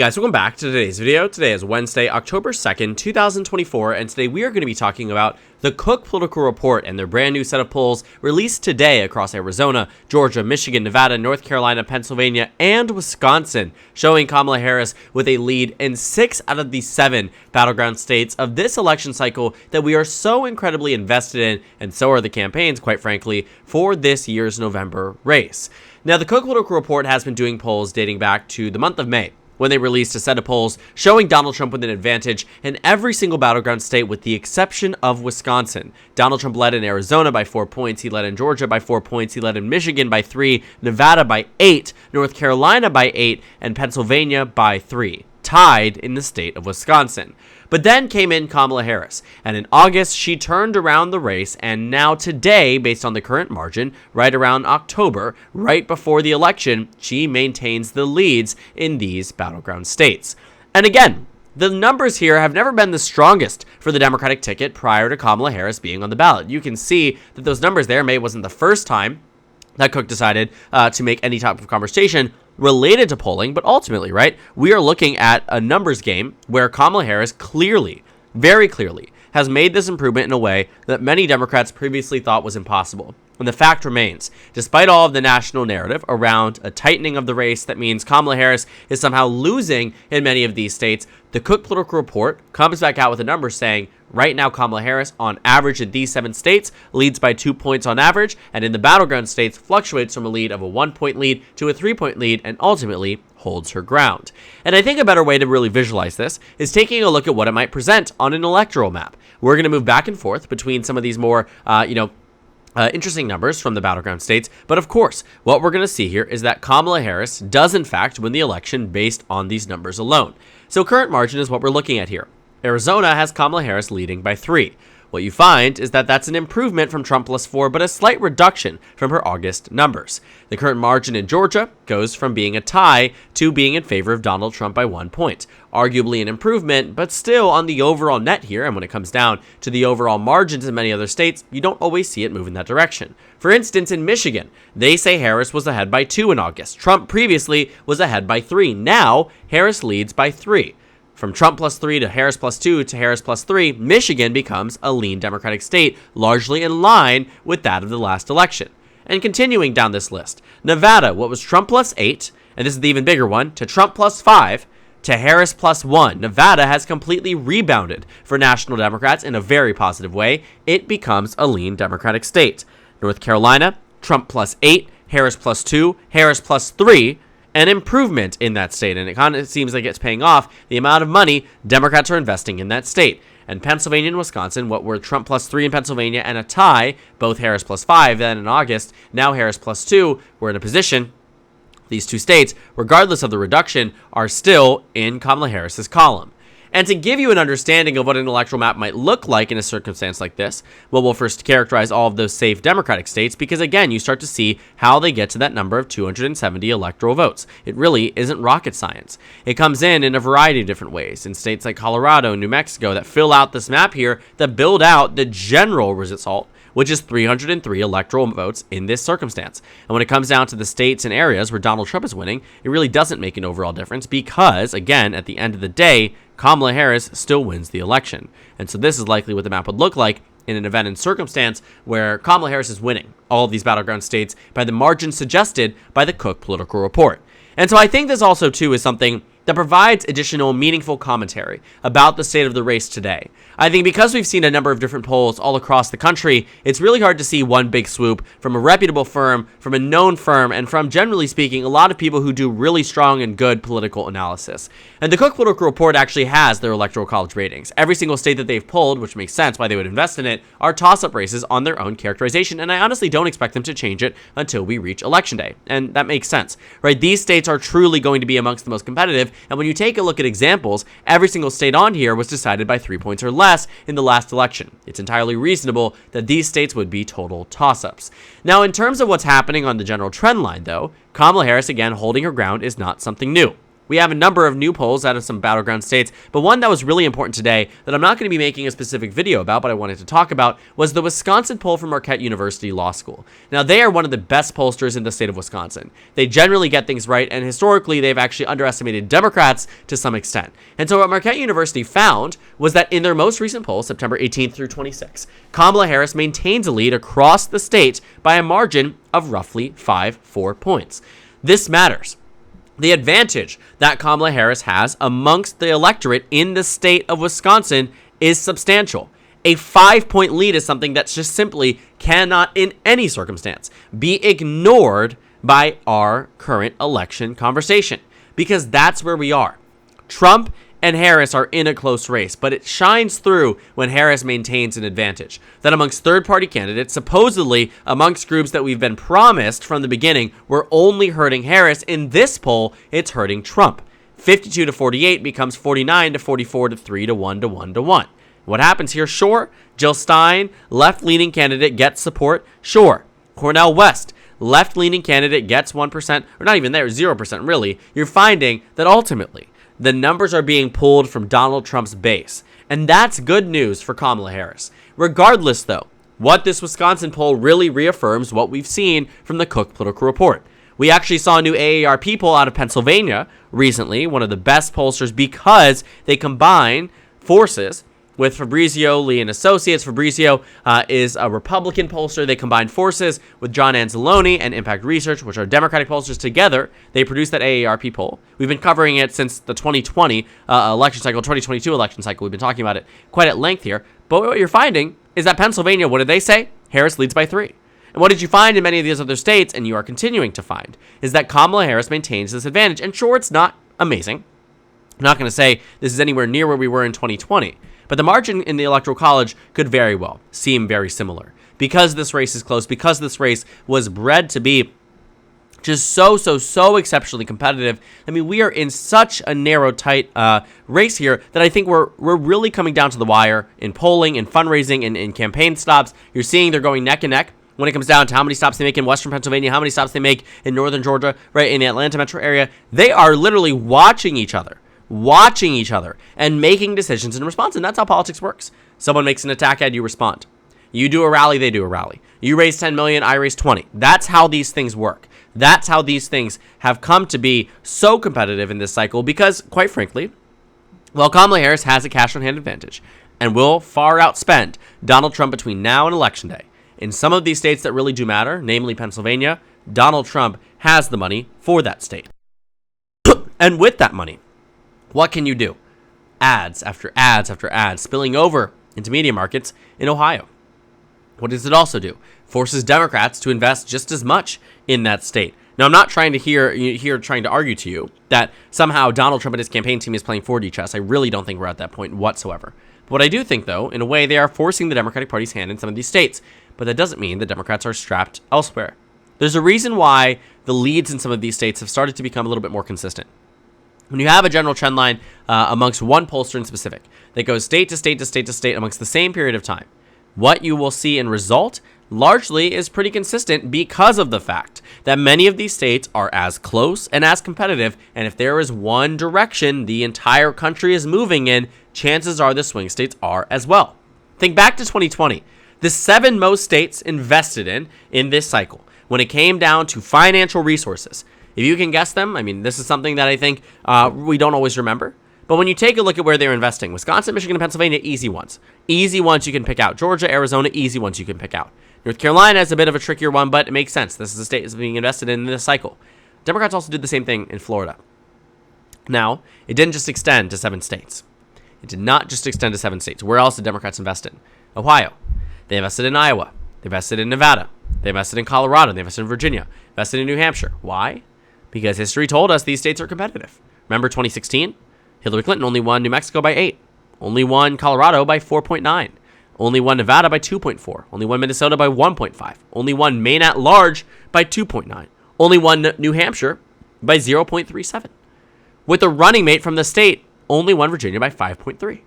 Guys, welcome back to today's video. Today is Wednesday, October 2nd, 2024, and today we are going to be talking about the Cook Political Report and their brand new set of polls released today across Arizona, Georgia, Michigan, Nevada, North Carolina, Pennsylvania, and Wisconsin, showing Kamala Harris with a lead in 6 out of the 7 battleground states of this election cycle that we are so incredibly invested in, and so are the campaigns, quite frankly, for this year's November race. Now, the Cook Political Report has been doing polls dating back to the month of May, when they released a set of polls showing Donald Trump with an advantage in every single battleground state with the exception of Wisconsin. Donald Trump led in Arizona by 4 points, he led in Georgia by 4 points, he led in Michigan by 3, Nevada by 8, North Carolina by 8, and Pennsylvania by 3, tied in the state of Wisconsin. But then came in Kamala Harris, and in August, she turned around the race, and now today, based on the current margin, right around October, right before the election, she maintains the leads in these battleground states. And again, the numbers here have never been the strongest for the Democratic ticket prior to Kamala Harris being on the ballot. You can see that those numbers there, May wasn't the first time that Cook decided to make any type of conversation related to polling, but ultimately, right, we are looking at a numbers game where Kamala Harris clearly, very clearly, has made this improvement in a way that many Democrats previously thought was impossible. And the fact remains, despite all of the national narrative around a tightening of the race that means Kamala Harris is somehow losing in many of these states, the Cook Political Report comes back out with a number saying, right now Kamala Harris, on average in these 7 states, leads by 2 points on average, and in the battleground states fluctuates from a lead of a 1-point lead to a 3-point lead, and ultimately holds her ground. And I think a better way to really visualize this is taking a look at what it might present on an electoral map. We're going to move back and forth between some of these more, interesting numbers from the battleground states, but of course, what we're going to see here is that Kamala Harris does in fact win the election based on these numbers alone. So current margin is what we're looking at here. Arizona has Kamala Harris leading by 3. What you find is that that's an improvement from Trump plus 4, but a slight reduction from her August numbers. The current margin in Georgia goes from being a tie to being in favor of Donald Trump by 1 point. Arguably an improvement, but still on the overall net here, and when it comes down to the overall margins in many other states, you don't always see it move in that direction. For instance, in Michigan, they say Harris was ahead by 2 in August. Trump previously was ahead by 3. Now, Harris leads by 3. From Trump plus 3 to Harris plus 2 to Harris plus 3, Michigan becomes a lean Democratic state, largely in line with that of the last election. And continuing down this list, Nevada, what was Trump plus 8, and this is the even bigger one, to Trump plus 5, to Harris plus 1. Nevada has completely rebounded for national Democrats in a very positive way. It becomes a lean Democratic state. North Carolina, Trump plus 8, Harris plus 2, Harris plus 3, an improvement in that state, and it kind of seems like it's paying off the amount of money Democrats are investing in that state. And Pennsylvania and Wisconsin, what were Trump plus 3 in Pennsylvania and a tie, both Harris plus 5 then in August, now Harris plus 2, we're in a position, these 2 states, regardless of the reduction, are still in Kamala Harris's column. And to give you an understanding of what an electoral map might look like in a circumstance like this, well, we'll first characterize all of those safe Democratic states because, again, you start to see how they get to that number of 270 electoral votes. It really isn't rocket science. It comes in a variety of different ways in states like Colorado and New Mexico that fill out this map here that build out the general result, which is 303 electoral votes in this circumstance. And when it comes down to the states and areas where Donald Trump is winning, it really doesn't make an overall difference because, again, at the end of the day, Kamala Harris still wins the election. And so this is likely what the map would look like in an event and circumstance where Kamala Harris is winning all of these battleground states by the margin suggested by the Cook Political Report. And so I think this also, too, is something that provides additional meaningful commentary about the state of the race today. I think because we've seen a number of different polls all across the country, it's really hard to see one big swoop from a reputable firm, from a known firm, and from, generally speaking, a lot of people who do really strong and good political analysis. And the Cook Political Report actually has their electoral college ratings. Every single state that they've polled, which makes sense why they would invest in it, are toss-up races on their own characterization, and I honestly don't expect them to change it until we reach Election Day. And that makes sense, right? These states are truly going to be amongst the most competitive, and when you take a look at examples, every single state on here was decided by 3 points or less in the last election. It's entirely reasonable that these states would be total toss-ups. Now, in terms of what's happening on the general trend line, though, Kamala Harris, again, holding her ground is not something new. We have a number of new polls out of some battleground states, but one that was really important today that I'm not going to be making a specific video about, but I wanted to talk about, was the Wisconsin poll from Marquette University Law School. Now, they are one of the best pollsters in the state of Wisconsin. They generally get things right, and historically, they've actually underestimated Democrats to some extent. And so what Marquette University found was that in their most recent poll, September 18th through 26th, Kamala Harris maintains a lead across the state by a margin of roughly 4 points. This matters. The advantage that Kamala Harris has amongst the electorate in the state of Wisconsin is substantial. A 5-point lead is something that just simply cannot, in any circumstance, be ignored by our current election conversation, because that's where we are. Trump and Harris are in a close race, but it shines through when Harris maintains an advantage. That amongst third-party candidates, supposedly amongst groups that we've been promised from the beginning, we're only hurting Harris. In this poll, it's hurting Trump. 52 to 48 becomes 49 to 44 to 3 to 1 to 1 to 1. What happens here? Sure. Jill Stein, left-leaning candidate, gets support. Sure. Cornel West, left-leaning candidate, gets 1%, or not even there, 0% really. You're finding that ultimately, the numbers are being pulled from Donald Trump's base. And that's good news for Kamala Harris. Regardless, though, what this Wisconsin poll really reaffirms what we've seen from the Cook Political Report. We actually saw a new AARP poll out of Pennsylvania recently, one of the best pollsters, because they combine forces with Fabrizio Lee and Associates. Fabrizio is a Republican pollster. They combined forces with John Anzalone and Impact Research, which are Democratic pollsters. Together, they produced that AARP poll. We've been covering it since the 2020 election cycle, 2022 election cycle. We've been talking about it quite at length here. But what you're finding is that Pennsylvania, what did they say? Harris leads by 3. And what did you find in many of these other states, and you are continuing to find, is that Kamala Harris maintains this advantage. And sure, it's not amazing. I'm not going to say this is anywhere near where we were in 2020. But the margin in the Electoral College could very well seem very similar. Because this race is close, because this race was bred to be just so exceptionally competitive. I mean, we are in such a narrow, tight race here that I think we're really coming down to the wire in polling, in fundraising, and in campaign stops. You're seeing they're going neck and neck when it comes down to how many stops they make in Western Pennsylvania, how many stops they make in Northern Georgia, right, in the Atlanta metro area. They are literally watching each other and making decisions in response. And that's how politics works. Someone makes an attack ad, you respond. You do a rally, they do a rally. You raise 10 million, I raise 20. That's how these things work. That's how these things have come to be so competitive in this cycle because, quite frankly, well, Kamala Harris has a cash on hand advantage and will far outspend Donald Trump between now and Election Day. In some of these states that really do matter, namely Pennsylvania, Donald Trump has the money for that state. And with that money, what can you do? Ads after ads after ads spilling over into media markets in Ohio. What does it also do? Forces Democrats to invest just as much in that state. Now, I'm not trying to argue to you that somehow Donald Trump and his campaign team is playing 4D chess. I really don't think we're at that point whatsoever. But what I do think, though, in a way, they are forcing the Democratic Party's hand in some of these states. But that doesn't mean the Democrats are strapped elsewhere. There's a reason why the leads in some of these states have started to become a little bit more consistent. When you have a general trend line amongst one pollster in specific that goes state to state to state to state amongst the same period of time, what you will see in result largely is pretty consistent because of the fact that many of these states are as close and as competitive, and if there is one direction the entire country is moving in, chances are the swing states are as well. Think back to 2020. The 7 most states invested in this cycle when it came down to financial resources. If you can guess them, I mean, this is something that I think we don't always remember. But when you take a look at where they're investing, Wisconsin, Michigan, and Pennsylvania, easy ones. Easy ones you can pick out. Georgia, Arizona, easy ones you can pick out. North Carolina is a bit of a trickier one, but it makes sense. This is a state that's being invested in this cycle. Democrats also did the same thing in Florida. Now, it didn't just extend to 7 states. It did not just extend to 7 states. Where else did Democrats invest in? Ohio. They invested in Iowa. They invested in Nevada. They invested in Colorado. They invested in Virginia. Invested in New Hampshire. Why? Because history told us these states are competitive. Remember 2016? Hillary Clinton only won New Mexico by 8. Only won Colorado by 4.9. Only won Nevada by 2.4. Only won Minnesota by 1.5. Only won Maine at large by 2.9. Only won New Hampshire by 0.37. With a running mate from the state, only won Virginia by 5.3.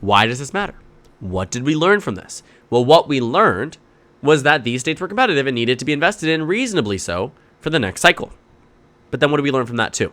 Why does this matter? What did we learn from this? Well, what we learned was that these states were competitive and needed to be invested in reasonably so for the next cycle. But then what do we learn from that too?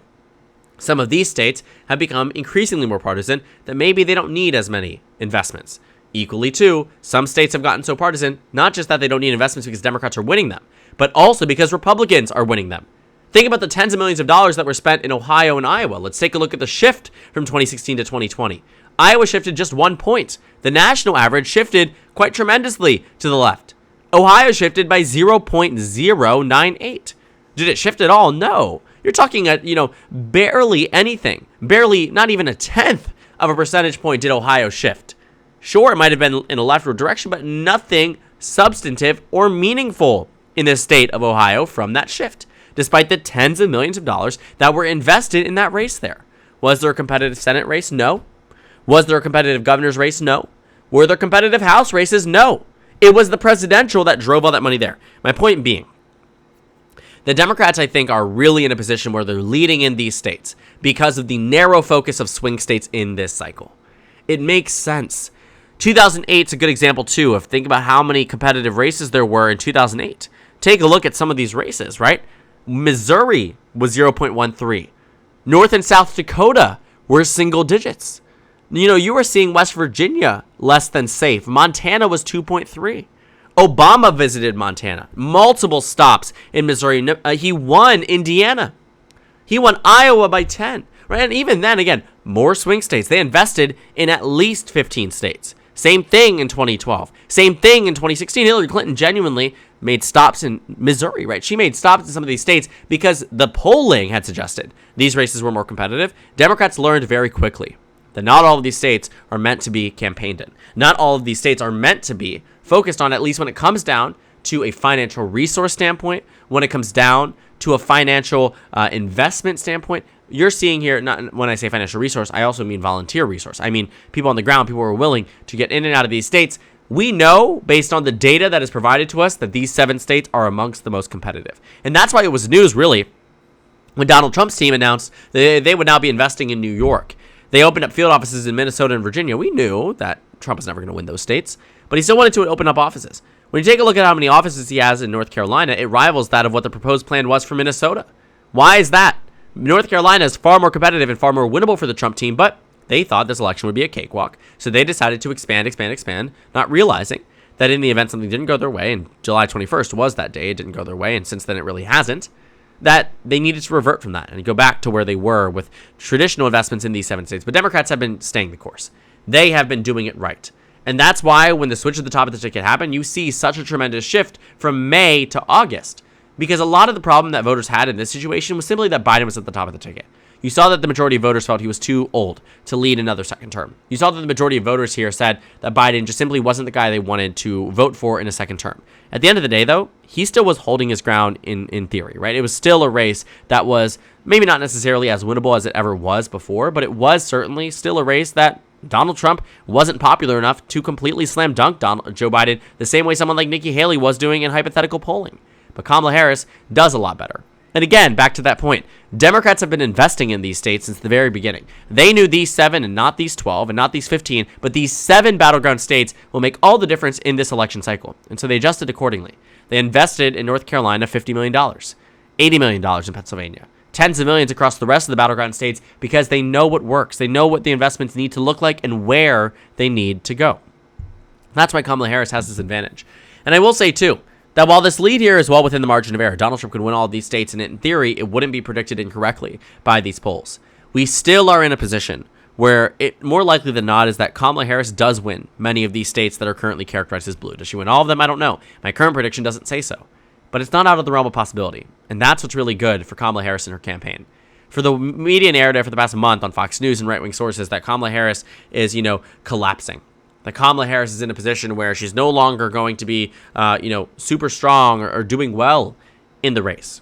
Some of these states have become increasingly more partisan that maybe they don't need as many investments. Equally, too, some states have gotten so partisan, not just that they don't need investments because Democrats are winning them, but also because Republicans are winning them. Think about the tens of millions of dollars that were spent in Ohio and Iowa. Let's take a look at the shift from 2016 to 2020. Iowa shifted just 1 point. The national average shifted quite tremendously to the left. Ohio shifted by 0.098. Did it shift at all? No. You're talking at, barely anything. Barely, not even a tenth of a percentage point did Ohio shift. Sure, it might have been in a leftward direction, but nothing substantive or meaningful in the state of Ohio from that shift, despite the tens of millions of dollars that were invested in that race there. Was there a competitive Senate race? No. Was there a competitive governor's race? No. Were there competitive House races? No. It was the presidential that drove all that money there. My point being, the Democrats, I think, are really in a position where they're leading in these states because of the narrow focus of swing states in this cycle. It makes sense. 2008 is a good example, too, of think about how many competitive races there were in 2008. Take a look at some of these races, right? Missouri was 0.13. North and South Dakota were single digits. You were seeing West Virginia less than safe. Montana was 2.3. Obama visited Montana. Multiple stops in Missouri. He won Indiana. He won Iowa by 10. Right? And even then, again, more swing states. They invested in at least 15 states. Same thing in 2012. Same thing in 2016. Hillary Clinton genuinely made stops in Missouri, right? She made stops in some of these states because the polling had suggested these races were more competitive. Democrats learned very quickly that not all of these states are meant to be campaigned in. Not all of these states are meant to be focused on, at least when it comes down to a financial resource standpoint, when it comes down to a financial investment standpoint. You're seeing here, not when I say financial resource, I also mean volunteer resource. I mean people on the ground, people who are willing to get in and out of these states. We know, based on the data that is provided to us, that these 7 states are amongst the most competitive. And that's why it was news, really, when Donald Trump's team announced that they would now be investing in New York. They opened up field offices in Minnesota and Virginia. We knew that Trump was never going to win those states, but he still wanted to open up offices. When you take a look at how many offices he has in North Carolina, it rivals that of what the proposed plan was for Minnesota. Why is that? North Carolina is far more competitive and far more winnable for the Trump team, but they thought this election would be a cakewalk, so they decided to expand, not realizing that in the event something didn't go their way, and July 21st was that day, it didn't go their way, and since then it really hasn't, that they needed to revert from that and go back to where they were with traditional investments in these 7 states. But Democrats have been staying the course. They have been doing it right. And that's why when the switch at the top of the ticket happened, you see such a tremendous shift from May to August. Because a lot of the problem that voters had in this situation was simply that Biden was at the top of the ticket. You saw that the majority of voters felt he was too old to lead another second term. You saw that the majority of voters here said that Biden just simply wasn't the guy they wanted to vote for in a second term. At the end of the day, though, he still was holding his ground in theory, right? It was still a race that was maybe not necessarily as winnable as it ever was before, but it was certainly still a race that Donald Trump wasn't popular enough to completely slam dunk Joe Biden the same way someone like Nikki Haley was doing in hypothetical polling. But Kamala Harris does a lot better. And again, back to that point, Democrats have been investing in these states since the very beginning. They knew these 7 and not these 12 and not these 15, but these 7 battleground states will make all the difference in this election cycle. And so they adjusted accordingly. They invested in North Carolina $50 million, $80 million in Pennsylvania, tens of millions across the rest of the battleground states because they know what works. They know what the investments need to look like and where they need to go. That's why Kamala Harris has this advantage. And I will say, too, that while this lead here is well within the margin of error, Donald Trump could win all of these states, and in theory, it wouldn't be predicted incorrectly by these polls. We still are in a position where it more likely than not is that Kamala Harris does win many of these states that are currently characterized as blue. Does she win all of them? I don't know. My current prediction doesn't say so. But it's not out of the realm of possibility. And that's what's really good for Kamala Harris and her campaign. For the media narrative for the past month on Fox News and right-wing sources that Kamala Harris is, collapsing. That Kamala Harris is in a position where she's no longer going to be, super strong or doing well in the race.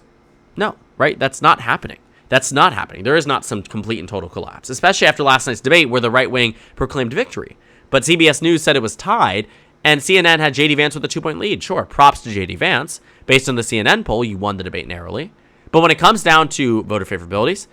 No, right? That's not happening. That's not happening. There is not some complete and total collapse, especially after last night's debate where the right wing proclaimed victory. But CBS News said it was tied, and CNN had J.D. Vance with a 2-point lead. Sure, props to J.D. Vance. Based on the CNN poll, you won the debate narrowly. But when it comes down to voter favorabilities,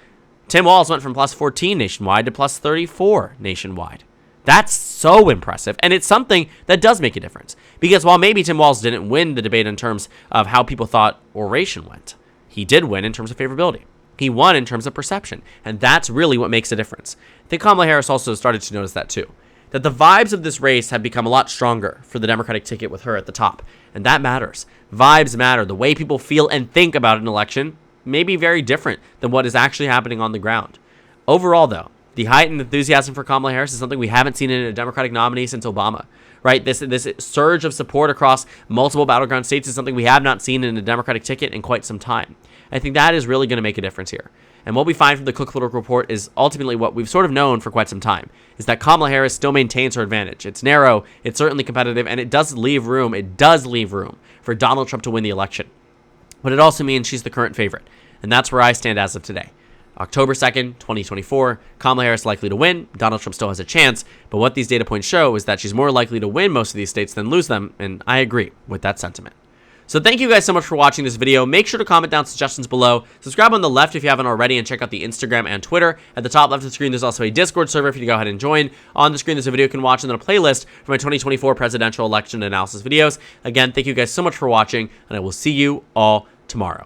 Tim Walz went from plus 14 nationwide to plus 34 nationwide. That's so impressive, and it's something that does make a difference. Because while maybe Tim Walz didn't win the debate in terms of how people thought oration went, he did win in terms of favorability. He won in terms of perception, and that's really what makes a difference. I think Kamala Harris also started to notice that too, that the vibes of this race have become a lot stronger for the Democratic ticket with her at the top, and that matters. Vibes matter. The way people feel and think about an election may be very different than what is actually happening on the ground. Overall, though, the heightened enthusiasm for Kamala Harris is something we haven't seen in a Democratic nominee since Obama, right? This surge of support across multiple battleground states is something we have not seen in a Democratic ticket in quite some time. I think that is really going to make a difference here. And what we find from the Cook Political Report is ultimately what we've sort of known for quite some time, is that Kamala Harris still maintains her advantage. It's narrow, it's certainly competitive, and it does leave room for Donald Trump to win the election. But it also means she's the current favorite. And that's where I stand as of today. October 2nd, 2024, Kamala Harris likely to win. Donald Trump still has a chance. But what these data points show is that she's more likely to win most of these states than lose them. And I agree with that sentiment. So thank you guys so much for watching this video. Make sure to comment down suggestions below. Subscribe on the left if you haven't already, and check out the Instagram and Twitter. At the top left of the screen, there's also a Discord server for you to go ahead and join. On the screen, there's a video you can watch, and then a playlist for my 2024 presidential election analysis videos. Again, thank you guys so much for watching, and I will see you all tomorrow.